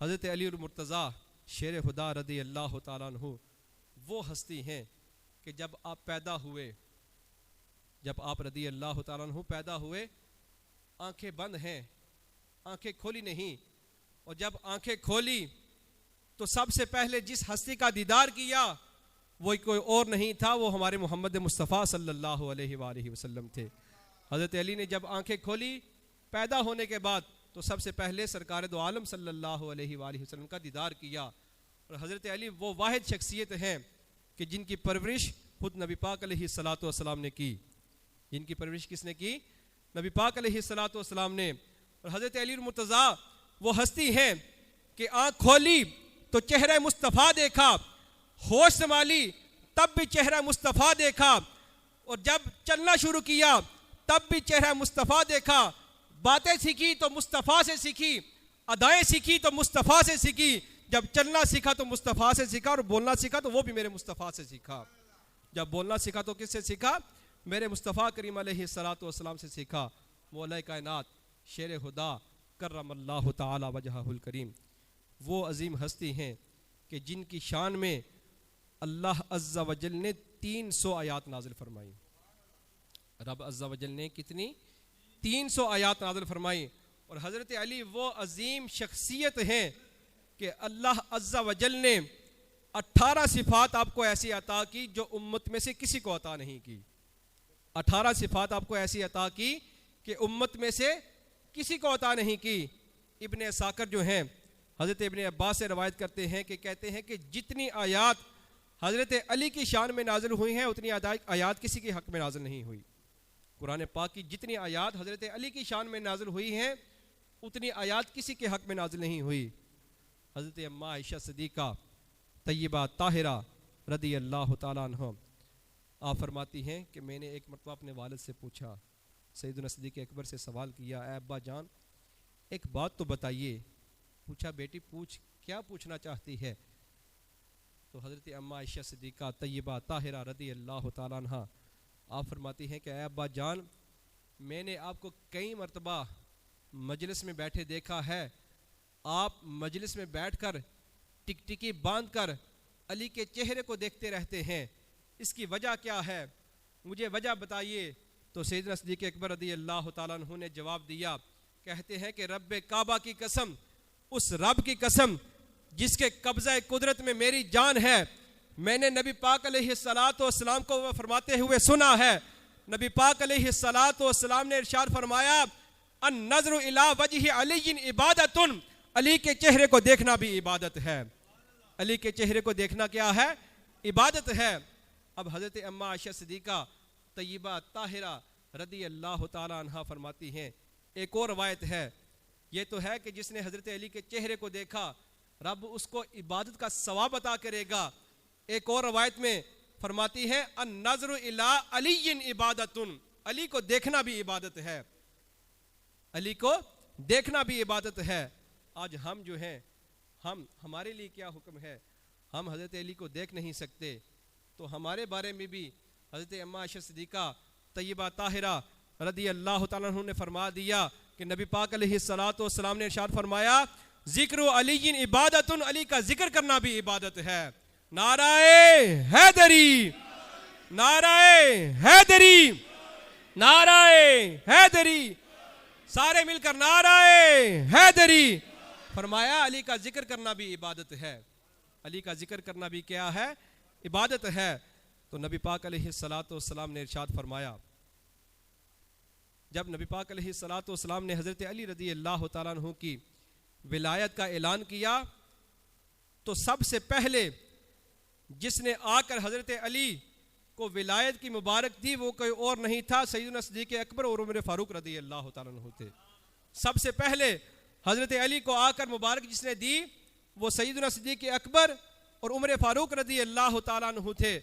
حضرت علی المرتضیٰ شیر خدا رضی اللہ تعالیٰ عنہ وہ ہستی ہیں کہ جب آپ پیدا ہوئے، جب آپ رضی اللہ تعالیٰ عنہ پیدا ہوئے، آنکھیں بند ہیں، آنکھیں کھولی نہیں، اور جب آنکھیں کھولی تو سب سے پہلے جس ہستی کا دیدار کیا وہ کوئی اور نہیں تھا، وہ ہمارے محمد مصطفیٰ صلی اللہ علیہ وآلہ وسلم تھے۔ حضرت علی نے جب آنکھیں کھولی پیدا ہونے کے بعد تو سب سے پہلے سرکار دو عالم صلی اللہ علیہ وآلہ وسلم کا دیدار کیا، اور حضرت علی وہ واحد شخصیت ہیں کہ جن کی پرورش خود نبی پاک علیہ الصلوۃ والسلام نے کی۔ جن کی پرورش کس نے کی؟ نبی پاک علیہ الصلوۃ والسلام نے۔ اور حضرت علی المرتضیٰ وہ ہستی ہیں کہ آنکھ کھولی تو چہرہ مصطفیٰ دیکھا، ہوش سنبھالی تب بھی چہرہ مصطفیٰ دیکھا، اور جب چلنا شروع کیا تب بھی چہرہ مصطفیٰ دیکھا، باتیں سیکھی تو مصطفیٰ سے سیکھی، ادائیں سیکھی تو مصطفیٰ سے سیکھی، جب چلنا سیکھا تو مصطفیٰ سے سیکھا، اور بولنا سیکھا تو وہ بھی میرے مصطفیٰ سے سیکھا۔ جب بولنا سیکھا تو کس سے سیکھا؟ میرے مصطفیٰ کریم علیہ الصلوۃ والسلام سے سیکھا۔ مولا کائنات شیر خدا کرم اللہ تعالی وجہہ الکریم وہ عظیم ہستی ہیں کہ جن کی شان میں اللہ عز و جل نے 300 آیات نازل فرمائی۔ رب عز و جل نے کتنی؟ 300 آیات نازل فرمائی۔ اور حضرت علی وہ عظیم شخصیت ہیں کہ اللہ عز و جل نے 18 صفات آپ کو ایسی عطا کی جو امت میں سے کسی کو عطا نہیں کی۔ 18 صفات آپ کو ایسی عطا کی کہ امت میں سے کسی کو عطا نہیں کی۔ ابن ساکر جو ہیں حضرت ابن عباس سے روایت کرتے ہیں کہ کہتے ہیں کہ جتنی آیات حضرت علی کی شان میں نازل ہوئی ہیں اتنی آیات کسی کے حق میں نازل نہیں ہوئی۔ قرآن پاک کی جتنی آیات حضرت علی کی شان میں نازل ہوئی ہیں اتنی آیات کسی کے حق میں نازل نہیں ہوئی۔ حضرت اماں عائشہ صدیقہ طیبہ طاہرہ رضی اللہ تعالیٰ عنہ آپ فرماتی ہیں کہ میں نے ایک مرتبہ اپنے والد سے پوچھا، سیدنا صدیق اکبر سے سوال کیا، اے ابا جان ایک بات تو بتائیے۔ پوچھا بیٹی پوچھ، کیا پوچھنا چاہتی ہے؟ تو حضرت اماں عائشہ صدیقہ طیبہ طاہرہ رضی اللہ تعالیٰ عنہ آپ فرماتی ہیں کہ اے ابا جان میں نے آپ کو کئی مرتبہ مجلس میں بیٹھے دیکھا ہے، آپ مجلس میں بیٹھ کر ٹکٹکی باندھ کر علی کے چہرے کو دیکھتے رہتے ہیں، اس کی وجہ کیا ہے؟ مجھے وجہ بتائیے۔ تو سیدنا صدیق اکبر رضی اللہ تعالیٰ عنہ نے جواب دیا، کہتے ہیں کہ رب کعبہ کی قسم، اس رب کی قسم جس کے قبضہ قدرت میں میری جان ہے، میں نے نبی پاک علیہ الصلوۃ والسلام کو فرماتے ہوئے سنا ہے۔ نبی پاک علیہ الصلوۃ والسلام نے ارشاد فرمایا، النظر الی وجہ علی عبادت، علی کے چہرے کو دیکھنا بھی عبادت ہے۔ علی کے چہرے کو دیکھنا کیا ہے؟ عبادت ہے۔ اب حضرت اماں عائشہ صدیقہ طیبہ طاہرہ رضی اللہ تعالیٰ عنہ فرماتی ہیں، ایک اور روایت ہے، یہ تو ہے کہ جس نے حضرت علی کے چہرے کو دیکھا رب اس کو عبادت کا ثواب عطا کرے گا۔ ایک اور روایت میں فرماتی ہے، النظر الی علی عبادت، علی کو دیکھنا بھی عبادت ہے، علی کو دیکھنا بھی عبادت ہے۔ آج ہم جو ہیں ہمارے لیے کیا حکم ہے؟ ہم حضرت علی کو دیکھ نہیں سکتے، تو ہمارے بارے میں بھی حضرت اماں عائشہ صدیقہ طیبہ طاہرہ رضی اللہ تعالیٰ عنہ نے فرما دیا کہ نبی پاک علیہ الصلوۃ والسلام نے ارشاد فرمایا، ذکر علی عبادت، علی کا ذکر کرنا بھی عبادت ہے۔ نعرہ حیدری، نعرہ حیدری، نعرہ حیدری، سارے مل کر نعرہ حیدری۔ فرمایا علی کا ذکر کرنا بھی عبادت ہے، علی کا ذکر کرنا بھی کیا ہے؟ عبادت ہے۔ تو نبی پاک علیہ الصلوۃ والسلام نے ارشاد فرمایا، جب نبی پاک علیہ الصلوۃ والسلام نے حضرت علی رضی اللہ تعالیٰ عنہ کی ولایت کا اعلان کیا تو سب سے پہلے جس نے آ کر حضرت علی کو ولایت کی مبارک دی وہ کوئی اور نہیں تھا، سیدنا صدیق اکبر اور عمر فاروق رضی اللہ تعالیٰ عنہ تھے۔ سب سے پہلے حضرت علی کو آ کر مبارک جس نے دی وہ سیدنا صدیق اکبر اور عمر فاروق رضی اللہ تعالیٰ عنہ تھے۔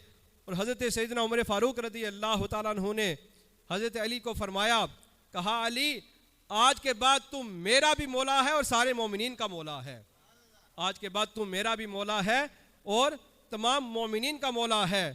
اور حضرت سیدنا عمر فاروق رضی اللہ تعالیٰ عنہ نے حضرت علی کو فرمایا، کہا علی آج کے بعد تم میرا بھی مولا ہے اور سارے مومنین کا مولا ہے، آج کے بعد تم میرا بھی مولا ہے اور تمام مومنین کا مولا ہے۔